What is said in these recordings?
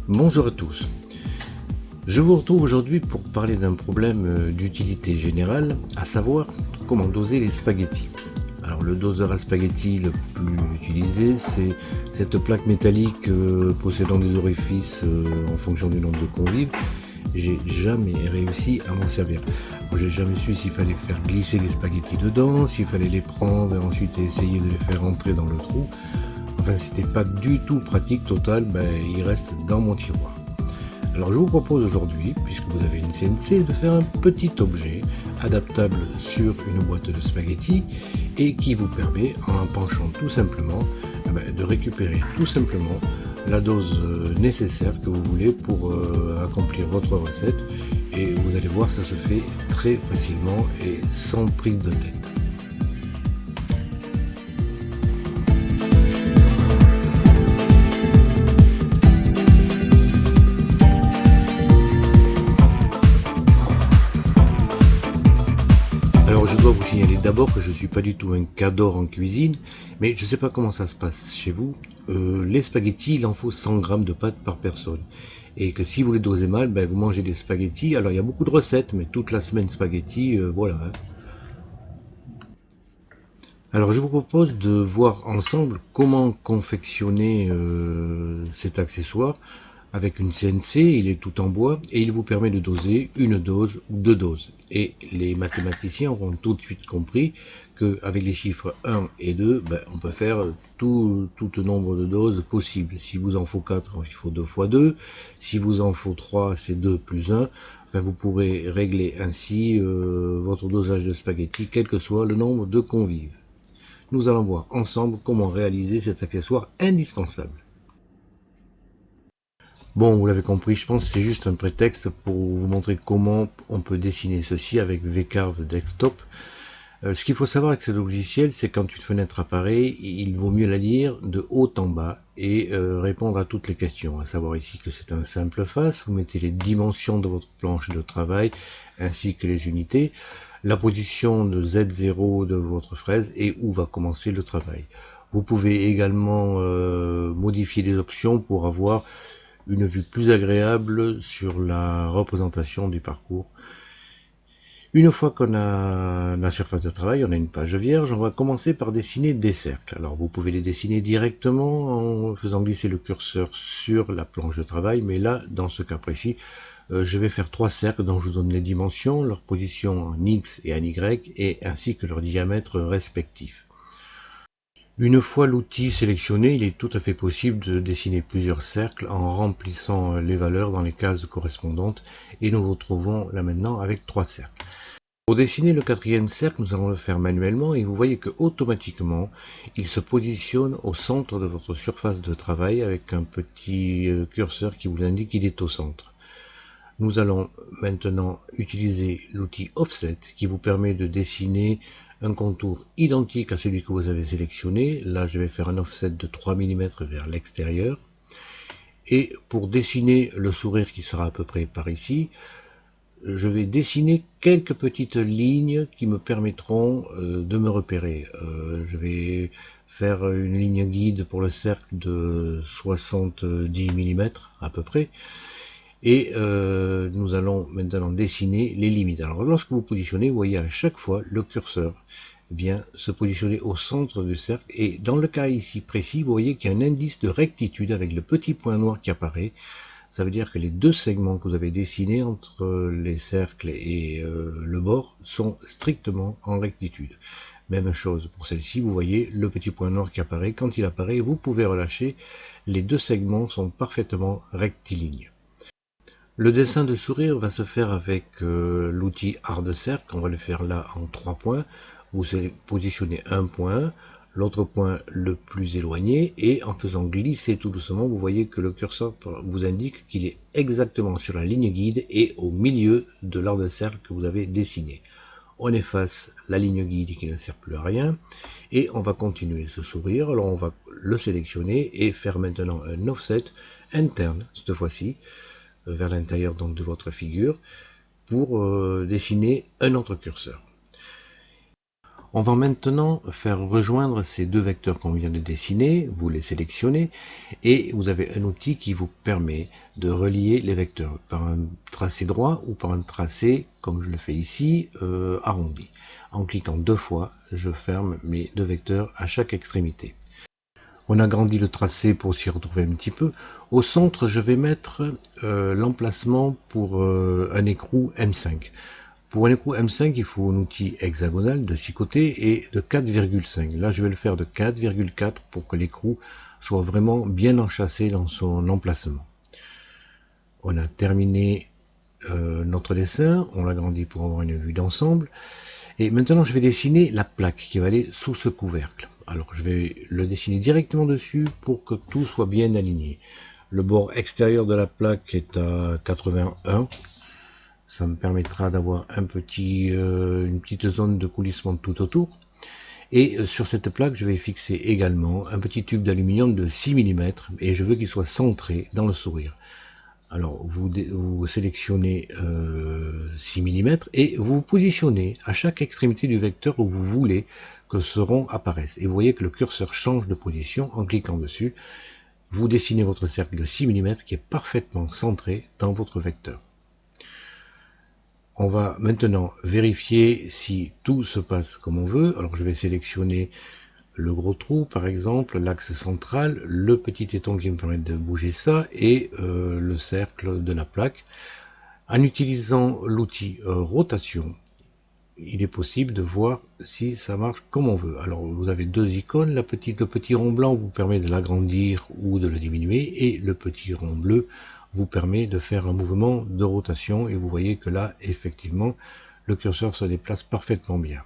Bonjour à tous. Je vous retrouve aujourd'hui pour parler d'un problème d'utilité générale, à savoir comment doser les spaghettis. Alors le doseur à spaghettis le plus utilisé, c'est cette plaque métallique possédant des orifices en fonction du nombre de convives. J'ai jamais réussi à m'en servir. J'ai jamais su s'il fallait faire glisser les spaghettis dedans, s'il fallait les prendre et ensuite essayer de les faire entrer dans le trou. Enfin, c'était pas du tout pratique. Total, il reste dans mon tiroir. Alors je vous propose aujourd'hui, puisque vous avez une CNC, de faire un petit objet adaptable sur une boîte de spaghettis et qui vous permet, en penchant tout simplement, de récupérer tout simplement la dose nécessaire que vous voulez pour accomplir votre recette. Et vous allez voir, ça se fait très facilement et sans prise de tête. Alors je dois vous signaler d'abord que je ne suis pas du tout un cador en cuisine, mais je ne sais pas comment ça se passe chez vous. Les spaghettis, il en faut 100 grammes de pâte par personne. Et que si vous les dosez mal, vous mangez des spaghettis. Alors il y a beaucoup de recettes, mais toute la semaine spaghettis, voilà. Alors je vous propose de voir ensemble comment confectionner cet accessoire avec une CNC. Il est tout en bois et il vous permet de doser une dose ou deux doses. Et les mathématiciens auront tout de suite compris qu'avec les chiffres 1 et 2, on peut faire tout nombre de doses possibles. Si vous en faut 4, il faut 2 fois 2. Si vous en faut 3, c'est 2 plus 1. Enfin, vous pourrez régler ainsi votre dosage de spaghettis, quel que soit le nombre de convives. Nous allons voir ensemble comment réaliser cet accessoire indispensable. Bon, vous l'avez compris, je pense que c'est juste un prétexte pour vous montrer comment on peut dessiner ceci avec VCarve Desktop. Ce qu'il faut savoir avec ce logiciel, c'est quand une fenêtre apparaît, il vaut mieux la lire de haut en bas et répondre à toutes les questions. À savoir ici que c'est un simple face, vous mettez les dimensions de votre planche de travail ainsi que les unités, la position de Z0 de votre fraise et où va commencer le travail. Vous pouvez également modifier les options pour avoir une vue plus agréable sur la représentation du parcours. Une fois qu'on a la surface de travail, on a une page vierge, on va commencer par dessiner des cercles. Alors vous pouvez les dessiner directement en faisant glisser le curseur sur la planche de travail, mais là, dans ce cas précis, je vais faire 3 cercles dont je vous donne les dimensions, leur position en X et en Y, et ainsi que leur diamètre respectif. Une fois l'outil sélectionné, il est tout à fait possible de dessiner plusieurs cercles en remplissant les valeurs dans les cases correspondantes, et nous retrouvons là maintenant avec 3 cercles. Pour dessiner le quatrième cercle, nous allons le faire manuellement et vous voyez que automatiquement, il se positionne au centre de votre surface de travail avec un petit curseur qui vous indique qu'il est au centre. Nous allons maintenant utiliser l'outil Offset qui vous permet de dessiner un contour identique à celui que vous avez sélectionné. Là, je vais faire un offset de 3 mm vers l'extérieur. Et pour dessiner le sourire qui sera à peu près par ici, je vais dessiner quelques petites lignes qui me permettront de me repérer. Je vais faire une ligne guide pour le cercle de 70 mm à peu près. Et nous allons maintenant dessiner les limites. Alors lorsque vous positionnez, vous voyez à chaque fois le curseur vient se positionner au centre du cercle. Et dans le cas ici précis, vous voyez qu'il y a un indice de rectitude avec le petit point noir qui apparaît. Ça veut dire que les deux segments que vous avez dessinés entre les cercles et le bord sont strictement en rectitude. Même chose pour celle-ci, vous voyez le petit point noir qui apparaît. Quand il apparaît, vous pouvez relâcher. Les deux segments sont parfaitement rectilignes. Le dessin de sourire va se faire avec l'outil Hard Cercle. On va le faire là en 3 points. Vous positionnez un point, l'autre point le plus éloigné, et en faisant glisser tout doucement, vous voyez que le curseur vous indique qu'il est exactement sur la ligne guide et au milieu de l'Hard Cercle que vous avez dessiné. On efface la ligne guide qui ne sert plus à rien, et on va continuer ce sourire. Alors on va le sélectionner et faire maintenant un offset interne, cette fois-ci, vers l'intérieur donc de votre figure pour dessiner un autre curseur. On va maintenant faire rejoindre ces deux vecteurs qu'on vient de dessiner, vous les sélectionnez, et vous avez un outil qui vous permet de relier les vecteurs par un tracé droit ou par un tracé, comme je le fais ici, arrondi. En cliquant 2 fois, je ferme mes deux vecteurs à chaque extrémité. On agrandit le tracé pour s'y retrouver un petit peu. Au centre, je vais mettre l'emplacement pour un écrou M5. Pour un écrou M5, il faut un outil hexagonal de 6 côtés et de 4,5. Là, je vais le faire de 4,4 pour que l'écrou soit vraiment bien enchâssé dans son emplacement. On a terminé notre dessin, on l'agrandit pour avoir une vue d'ensemble. Et maintenant, je vais dessiner la plaque qui va aller sous ce couvercle. Alors, je vais le dessiner directement dessus pour que tout soit bien aligné. Le bord extérieur de la plaque est à 81. Ça me permettra d'avoir une petite zone de coulissement tout autour. Et sur cette plaque, je vais fixer également un petit tube d'aluminium de 6 mm et je veux qu'il soit centré dans le sourire. Alors vous sélectionnez 6 mm et vous vous positionnez à chaque extrémité du vecteur où vous voulez que ce rond apparaisse. Et vous voyez que le curseur change de position en cliquant dessus. Vous dessinez votre cercle de 6 mm qui est parfaitement centré dans votre vecteur. On va maintenant vérifier si tout se passe comme on veut. Alors je vais sélectionner le gros trou par exemple, l'axe central, le petit téton qui me permet de bouger ça et le cercle de la plaque. En utilisant l'outil rotation, il est possible de voir si ça marche comme on veut. Alors vous avez deux icônes, le petit rond blanc vous permet de l'agrandir ou de le diminuer et le petit rond bleu vous permet de faire un mouvement de rotation et vous voyez que là effectivement le curseur se déplace parfaitement bien.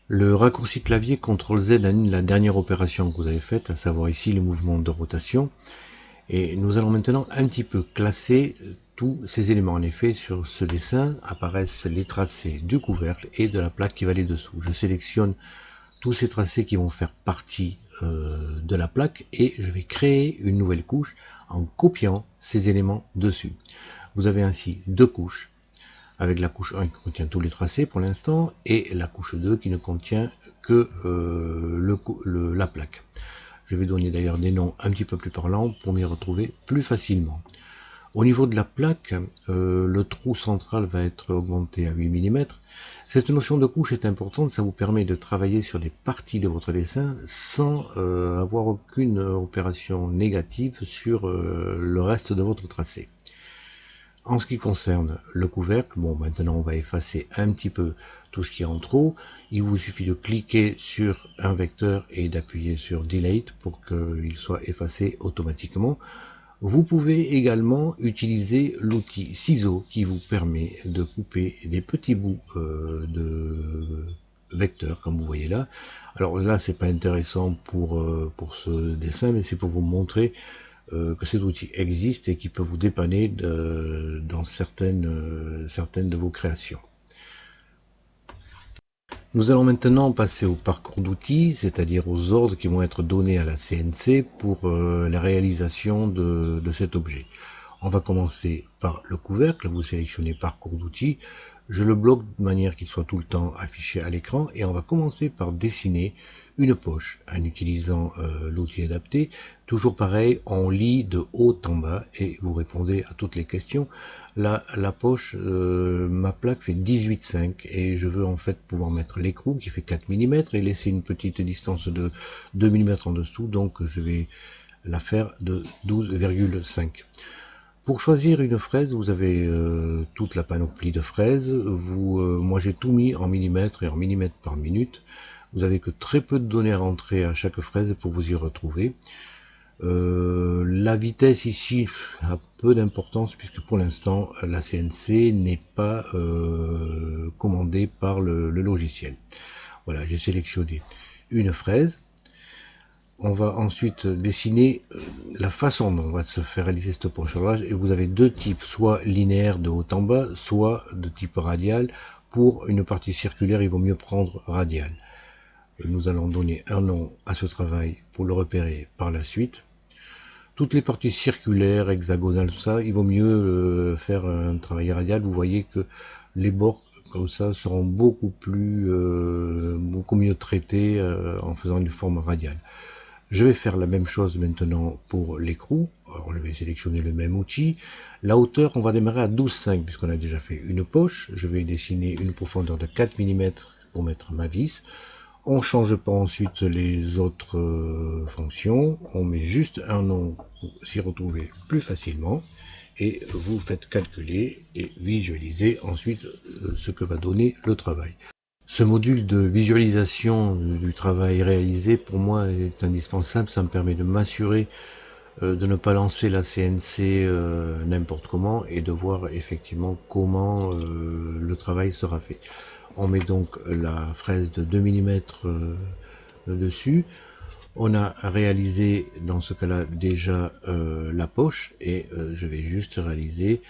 Le raccourci clavier CTRL Z annule la dernière opération que vous avez faite, à savoir ici le mouvement de rotation. Et nous allons maintenant un petit peu classer tous ces éléments. En effet, sur ce dessin apparaissent les tracés du couvercle et de la plaque qui va aller dessous. Je sélectionne tous ces tracés qui vont faire partie de la plaque et je vais créer une nouvelle couche en copiant ces éléments dessus. Vous avez ainsi deux couches, avec la couche 1 qui contient tous les tracés pour l'instant et la couche 2 qui ne contient que la plaque. Je vais donner d'ailleurs des noms un petit peu plus parlants pour m'y retrouver plus facilement. Au niveau de la plaque, le trou central va être augmenté à 8 mm. Cette notion de couche est importante, ça vous permet de travailler sur des parties de votre dessin sans avoir aucune opération négative sur le reste de votre tracé. En ce qui concerne le couvercle, bon maintenant on va effacer un petit peu tout ce qui est en trop. Il vous suffit de cliquer sur un vecteur et d'appuyer sur Delete pour qu'il soit effacé automatiquement. Vous pouvez également utiliser l'outil ciseau qui vous permet de couper des petits bouts de vecteurs comme vous voyez là. Alors là c'est pas intéressant pour ce dessin mais c'est pour vous montrer que cet outil existe et qui peut vous dépanner dans certaines de vos créations. Nous allons maintenant passer au parcours d'outils, c'est-à-dire aux ordres qui vont être donnés à la CNC pour la réalisation de cet objet. On va commencer par le couvercle, vous sélectionnez parcours d'outils, je le bloque de manière qu'il soit tout le temps affiché à l'écran et on va commencer par dessiner une poche en utilisant l'outil adapté. Toujours pareil, on lit de haut en bas et vous répondez à toutes les questions. La poche, ma plaque fait 18,5 et je veux en fait pouvoir mettre l'écrou qui fait 4 mm et laisser une petite distance de 2 mm en dessous, donc je vais la faire de 12,5. Pour choisir une fraise, vous avez toute la panoplie de fraises. Moi j'ai tout mis en millimètres et en millimètres par minute. Vous avez que très peu de données à rentrer à chaque fraise pour vous y retrouver. La vitesse ici a peu d'importance puisque pour l'instant la CNC n'est pas commandée par le logiciel. Voilà, j'ai sélectionné une fraise. On va ensuite dessiner la façon dont on va se faire réaliser cette poche-là. Et vous avez deux types, soit linéaire de haut en bas, soit de type radial. Pour une partie circulaire, il vaut mieux prendre radial. Nous allons donner un nom à ce travail pour le repérer par la suite. Toutes les parties circulaires, hexagonales, tout ça, il vaut mieux faire un travail radial. Vous voyez que les bords comme ça, seront beaucoup mieux traités en faisant une forme radiale. Je vais faire la même chose maintenant pour l'écrou. Alors je vais sélectionner le même outil. La hauteur, on va démarrer à 12,5 puisqu'on a déjà fait une poche. Je vais dessiner une profondeur de 4 mm pour mettre ma vis. On ne change pas ensuite les autres fonctions. On met juste un nom pour s'y retrouver plus facilement. Et vous faites calculer et visualiser ensuite ce que va donner le travail. Ce module de visualisation du travail réalisé, pour moi, est indispensable. Ça me permet de m'assurer de ne pas lancer la CNC n'importe comment et de voir effectivement comment le travail sera fait. On met donc la fraise de 2 mm dessus. On a réalisé dans ce cas-là déjà la poche et je vais juste réaliser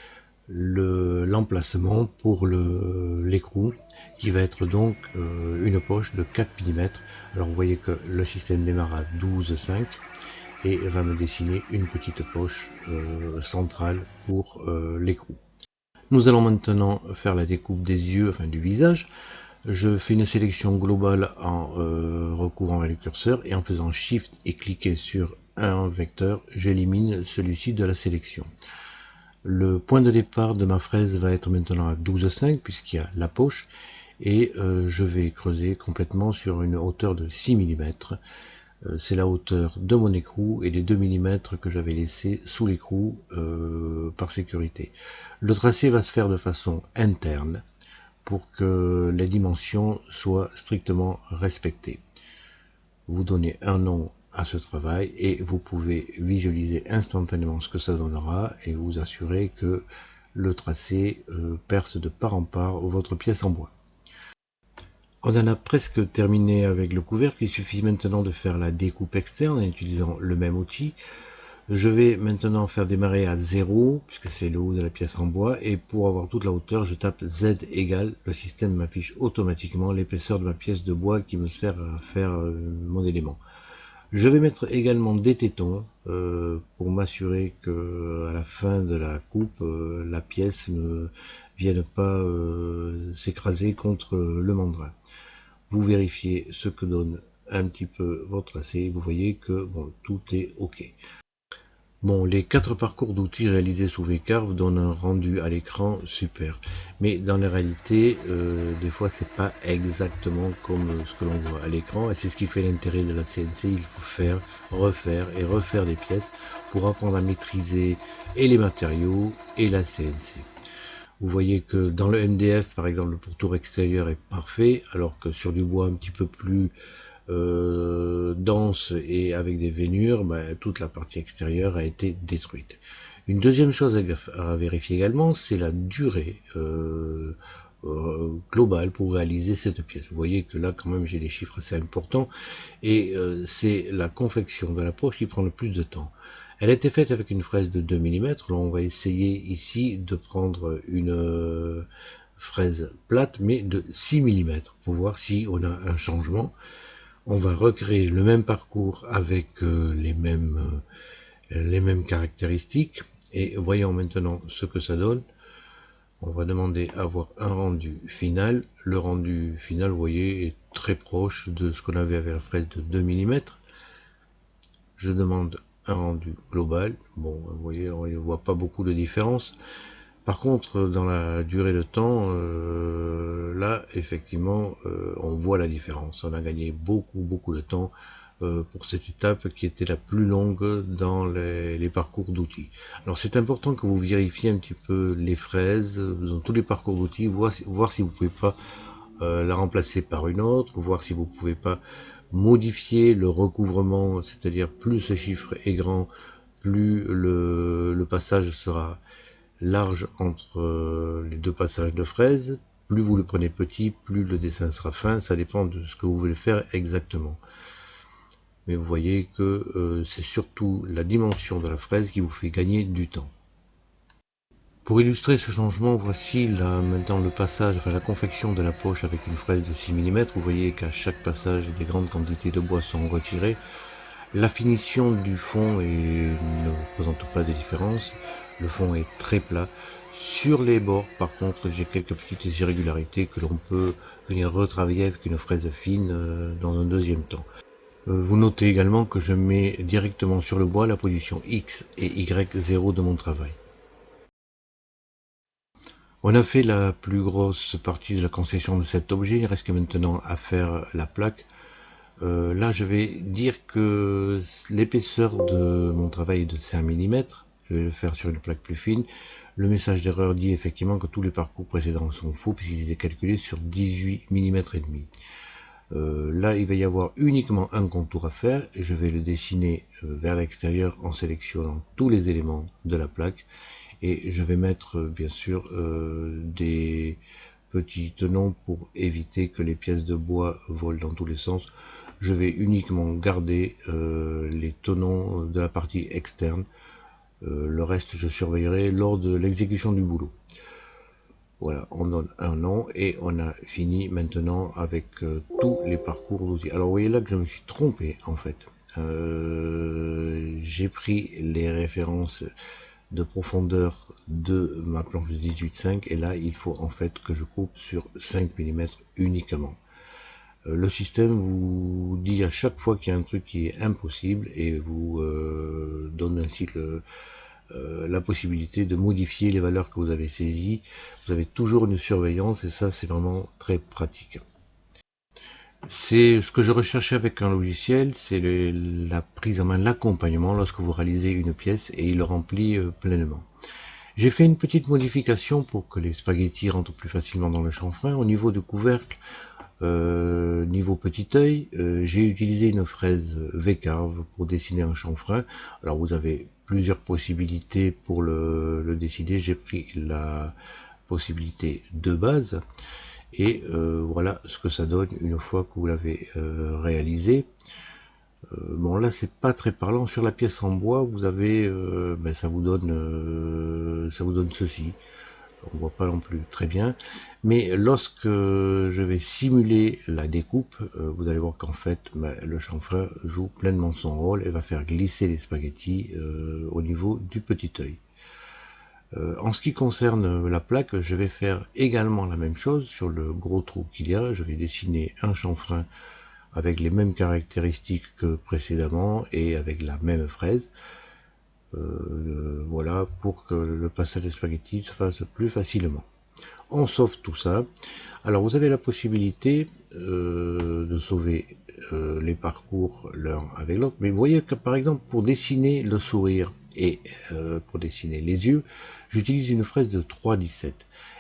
l'emplacement pour l'écrou qui va être donc une poche de 4 mm. Alors vous voyez que le système démarre à 12,5 et va me dessiner une petite poche centrale pour l'écrou. Nous allons maintenant faire la découpe des yeux, enfin du visage. Je fais une sélection globale en recouvrant le curseur et en faisant Shift et cliquer sur un vecteur, j'élimine celui-ci de la sélection. Le point de départ de ma fraise va être maintenant à 12,5 puisqu'il y a la poche et je vais creuser complètement sur une hauteur de 6 mm. C'est la hauteur de mon écrou et les 2 mm que j'avais laissés sous l'écrou par sécurité. Le tracé va se faire de façon interne pour que les dimensions soient strictement respectées. Vous donnez un nom à ce travail et vous pouvez visualiser instantanément ce que ça donnera et vous assurer que le tracé perce de part en part votre pièce en bois. On en a presque terminé avec le couvercle, il suffit maintenant de faire la découpe externe en utilisant le même outil. Je vais maintenant faire démarrer à 0, puisque c'est le haut de la pièce en bois, et pour avoir toute la hauteur, je tape Z égale, le système m'affiche automatiquement l'épaisseur de ma pièce de bois qui me sert à faire mon élément. Je vais mettre également des tétons pour m'assurer que à la fin de la coupe, la pièce ne vienne pas s'écraser contre le mandrin. Vous vérifiez ce que donne un petit peu votre tracé, vous voyez que bon, tout est OK. Bon, les 4 parcours d'outils réalisés sous VCarve donnent un rendu à l'écran super. Mais dans la réalité, des fois, c'est pas exactement comme ce que l'on voit à l'écran. Et c'est ce qui fait l'intérêt de la CNC. Il faut faire, refaire et refaire des pièces pour apprendre à maîtriser et les matériaux et la CNC. Vous voyez que dans le MDF, par exemple, le pourtour extérieur est parfait, alors que sur du bois un petit peu plus dense et avec des veinures, toute la partie extérieure a été détruite. Une deuxième chose à vérifier également, c'est la durée globale pour réaliser cette pièce. Vous voyez que là quand même j'ai des chiffres assez importants et c'est la confection de la poche qui prend le plus de temps. Elle a été faite avec une fraise de 2 mm. Là, on va essayer ici de prendre une fraise plate mais de 6 mm pour voir si on a un changement. On va recréer le même parcours avec les mêmes caractéristiques et voyons maintenant ce que ça donne. On va demander à avoir un rendu final. Le rendu final, vous voyez, est très proche de ce qu'on avait avec la fraise de 2 mm. Je demande un rendu global. Bon, vous voyez, on ne voit pas beaucoup de différence. Par contre, dans la durée de temps, là, effectivement, on voit la différence. On a gagné beaucoup de temps pour cette étape qui était la plus longue dans les parcours d'outils. Alors, c'est important que vous vérifiez un petit peu les fraises dans tous les parcours d'outils, voir si vous ne pouvez pas la remplacer par une autre, voir si vous ne pouvez pas modifier le recouvrement, c'est-à-dire plus ce chiffre est grand, plus le passage sera large entre les deux passages de fraise. Plus vous le prenez petit, plus le dessin sera fin. Ça dépend de ce que vous voulez faire exactement. Mais vous voyez que c'est surtout la dimension de la fraise qui vous fait gagner du temps. Pour illustrer ce changement, voici là maintenant le passage, enfin la confection de la poche avec une fraise de 6 mm. Vous voyez qu'à chaque passage, des grandes quantités de bois sont retirées. La finition du fond ne présente pas de différence. Le fond est très plat. Sur les bords, par contre, j'ai quelques petites irrégularités que l'on peut venir retravailler avec une fraise fine dans un deuxième temps. Vous notez également que je mets directement sur le bois la position X et Y0 de mon travail. On a fait la plus grosse partie de la conception de cet objet, il reste maintenant à faire la plaque. Là, je vais dire que l'épaisseur de mon travail est de 5 mm. Je vais le faire sur une plaque plus fine. Le message d'erreur dit effectivement que tous les parcours précédents sont faux puisqu'ils étaient calculés sur 18 mm et demi. Là, il va y avoir uniquement un contour à faire et je vais le dessiner vers l'extérieur en sélectionnant tous les éléments de la plaque. Et je vais mettre bien sûr des petits tenons pour éviter que les pièces de bois volent dans tous les sens. Je vais uniquement garder les tenons de la partie externe. Le reste, je surveillerai lors de l'exécution du boulot. Voilà, on donne un nom et on a fini maintenant avec tous les parcours d'outils. Alors vous voyez là que je me suis trompé en fait. J'ai pris les références de profondeur de ma planche de 18,5 et là il faut en fait que je coupe sur 5 mm uniquement. Le système vous dit à chaque fois qu'il y a un truc qui est impossible et vous donne ainsi la possibilité de modifier les valeurs que vous avez saisies. Vous avez toujours une surveillance et ça c'est vraiment très pratique. C'est ce que je recherchais avec un logiciel, c'est la prise en main, l'accompagnement lorsque vous réalisez une pièce et il le remplit pleinement. J'ai fait une petite modification pour que les spaghettis rentrent plus facilement dans le chanfrein. Au niveau du couvercle, niveau petit œil, j'ai utilisé une fraise V-Carve pour dessiner un chanfrein. Alors vous avez plusieurs possibilités pour le dessiner. J'ai pris la possibilité de base et voilà ce que ça donne une fois que vous l'avez réalisé. Bon là c'est pas très parlant. Sur la pièce en bois vous avez ça vous donne ceci. On voit pas non plus très bien, mais lorsque je vais simuler la découpe, vous allez voir qu'en fait le chanfrein joue pleinement son rôle et va faire glisser les spaghettis au niveau du petit œil. En ce qui concerne la plaque, je vais faire également la même chose sur le gros trou qu'il y a. Je vais dessiner un chanfrein avec les mêmes caractéristiques que précédemment et avec la même fraise. Voilà, pour que le passage des spaghettis se fasse plus facilement. On sauve tout ça. Alors vous avez la possibilité de sauver les parcours l'un avec l'autre, mais vous voyez que par exemple pour dessiner le sourire et pour dessiner les yeux, j'utilise une fraise de 3,17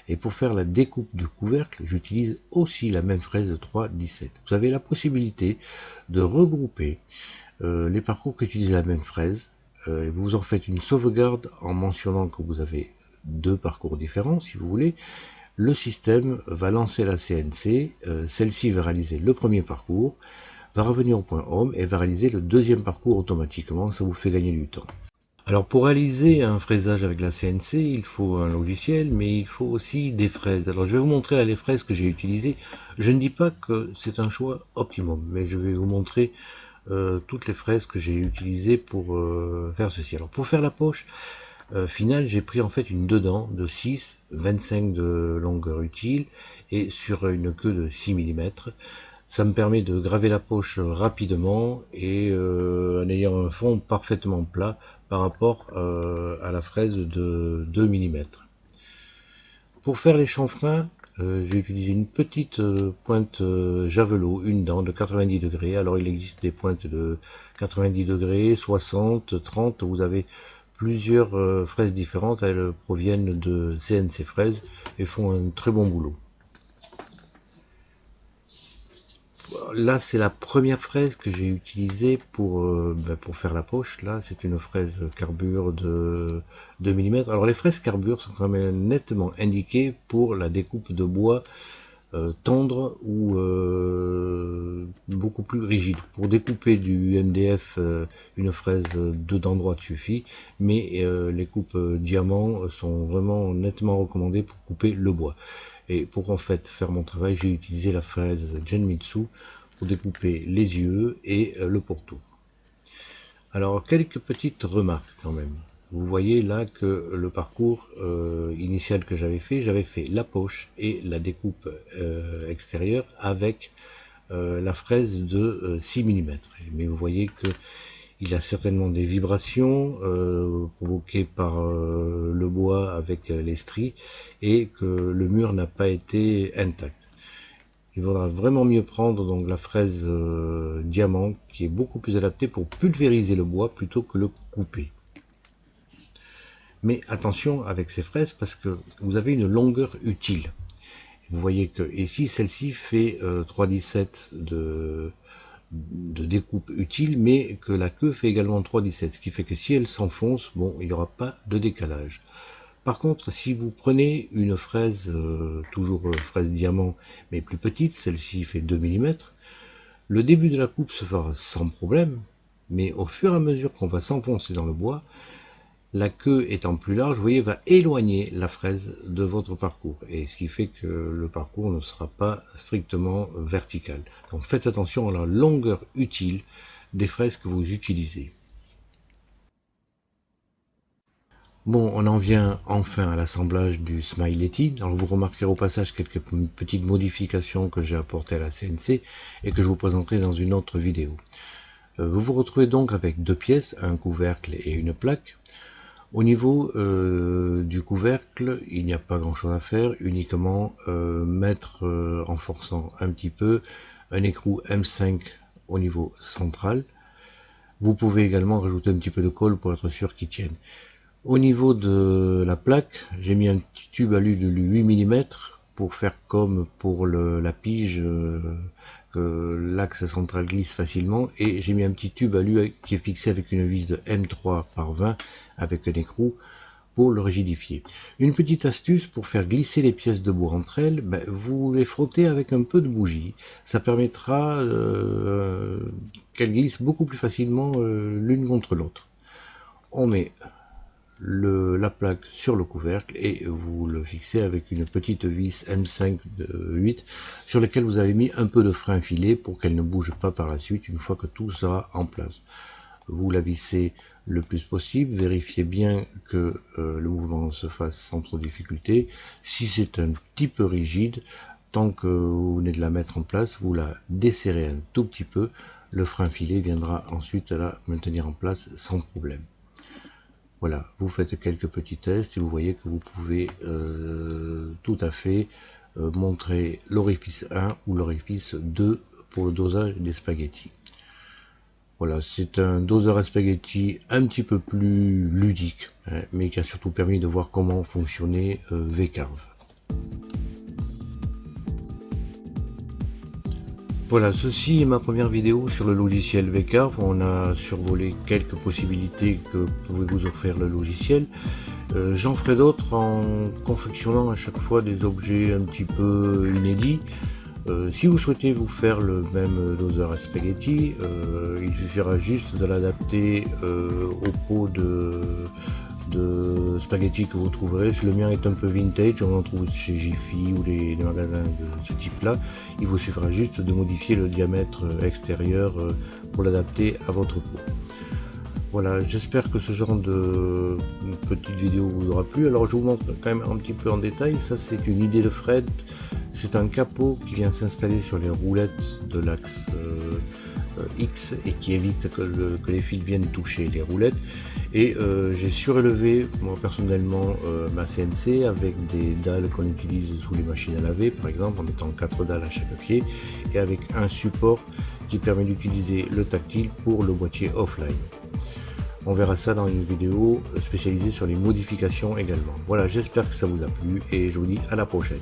et pour faire la découpe du couvercle, j'utilise aussi la même fraise de 3,17. Vous avez la possibilité de regrouper les parcours qui utilisent la même fraise. Vous en faites une sauvegarde en mentionnant que vous avez deux parcours différents si vous voulez. Le système va lancer la CNC, celle-ci va réaliser le premier parcours, va revenir au point home et va réaliser le deuxième parcours automatiquement, ça vous fait gagner du temps. Alors pour réaliser un fraisage avec la CNC, il faut un logiciel, mais il faut aussi des fraises. Alors je vais vous montrer là les fraises que j'ai utilisées. Je ne dis pas que c'est un choix optimum, mais je vais vous montrer toutes les fraises que j'ai utilisées pour faire ceci. Alors pour faire la poche finale, j'ai pris en fait une dedans de 6, 25 de longueur utile et sur une queue de 6 mm. Ça me permet de graver la poche rapidement et en ayant un fond parfaitement plat par rapport à la fraise de 2 mm. Pour faire les chanfreins, j'ai utilisé une petite pointe javelot, une dent de 90 degrés. Alors il existe des pointes de 90 degrés, 60, 30. Vous avez plusieurs fraises différentes. Elles proviennent de CNC Fraises et font un très bon boulot. Là, c'est la première fraise que j'ai utilisée pour faire la poche. Là, c'est une fraise carbure de 2 mm. Alors, les fraises carbure sont quand même nettement indiquées pour la découpe de bois tendre ou beaucoup plus rigide. Pour découper du MDF, une fraise de dents droites suffit, mais les coupes diamant sont vraiment nettement recommandées pour couper le bois. Et pour en fait faire mon travail, j'ai utilisé la fraise Genmitsu pour découper les yeux et le pourtour. Alors, quelques petites remarques quand même. Vous voyez là que le parcours initial que j'avais fait la poche et la découpe extérieure avec la fraise de 6 mm. Mais vous voyez que il a certainement des vibrations provoquées par le bois avec les stries et que le mur n'a pas été intact. Il vaudra vraiment mieux prendre donc la fraise diamant qui est beaucoup plus adaptée pour pulvériser le bois plutôt que le couper. Mais attention avec ces fraises parce que vous avez une longueur utile. Vous voyez que ici celle-ci fait 3,17 de découpe utile, mais que la queue fait également 3,17, ce qui fait que si elle s'enfonce, bon, il n'y aura pas de décalage. Par contre, si vous prenez une fraise, toujours fraise diamant, mais plus petite, celle-ci fait 2 mm, le début de la coupe se fera sans problème, mais au fur et à mesure qu'on va s'enfoncer dans le bois, la queue étant plus large, vous voyez, va éloigner la fraise de votre parcours, et ce qui fait que le parcours ne sera pas strictement vertical. Donc faites attention à la longueur utile des fraises que vous utilisez. Bon, on en vient enfin à l'assemblage du Smiley. Alors vous remarquerez au passage quelques petites modifications que j'ai apportées à la CNC et que je vous présenterai dans une autre vidéo. Vous vous retrouvez donc avec deux pièces, un couvercle et une plaque. Au niveau du couvercle, il n'y a pas grand chose à faire, uniquement mettre en forçant un petit peu un écrou M5 au niveau central. Vous pouvez également rajouter un petit peu de colle pour être sûr qu'il tienne. Au niveau de la plaque, j'ai mis un petit tube alu de 8 mm pour faire comme pour la pige, que l'axe central glisse facilement, et j'ai mis un petit tube alu qui est fixé avec une vis de M3 par 20 avec un écrou pour le rigidifier. Une petite astuce pour faire glisser les pièces de bois entre elles, vous les frottez avec un peu de bougie, ça permettra qu'elles glissent beaucoup plus facilement l'une contre l'autre. On met la plaque sur le couvercle et vous le fixez avec une petite vis M5 de 8 sur laquelle vous avez mis un peu de frein filet pour qu'elle ne bouge pas par la suite une fois que tout sera en place. Vous la vissez le plus possible, vérifiez bien que le mouvement se fasse sans trop de difficulté. Si c'est un petit peu rigide, tant que vous venez de la mettre en place, vous la desserrez un tout petit peu, le frein filet viendra ensuite la maintenir en place sans problème. Voilà, vous faites quelques petits tests et vous voyez que vous pouvez tout à fait montrer l'orifice 1 ou l'orifice 2 pour le dosage des spaghettis. Voilà, c'est un doseur à spaghettis un petit peu plus ludique, hein, mais qui a surtout permis de voir comment fonctionnait VCarve. Voilà, ceci est ma première vidéo sur le logiciel VCarve. On a survolé quelques possibilités que pouvait vous offrir le logiciel. J'en ferai d'autres en confectionnant à chaque fois des objets un petit peu inédits. Si vous souhaitez vous faire le même doseur à spaghetti, il suffira juste de l'adapter au pot de spaghettis que vous trouverez. Le mien est un peu vintage, on en trouve chez Jiffy ou les magasins de ce type là. Il vous suffira juste de modifier le diamètre extérieur pour l'adapter à votre pot. Voilà, j'espère que ce genre de petite vidéo vous aura plu. Alors je vous montre quand même un petit peu en détail. Ça c'est une idée de Fred. C'est un capot qui vient s'installer sur les roulettes de l'axe X et qui évite que les fils viennent toucher les roulettes. Et j'ai surélevé moi personnellement ma CNC avec des dalles qu'on utilise sous les machines à laver, par exemple en mettant 4 dalles à chaque pied, et avec un support qui permet d'utiliser le tactile pour le boîtier offline. On verra ça dans une vidéo spécialisée sur les modifications également. Voilà, j'espère que ça vous a plu et je vous dis à la prochaine.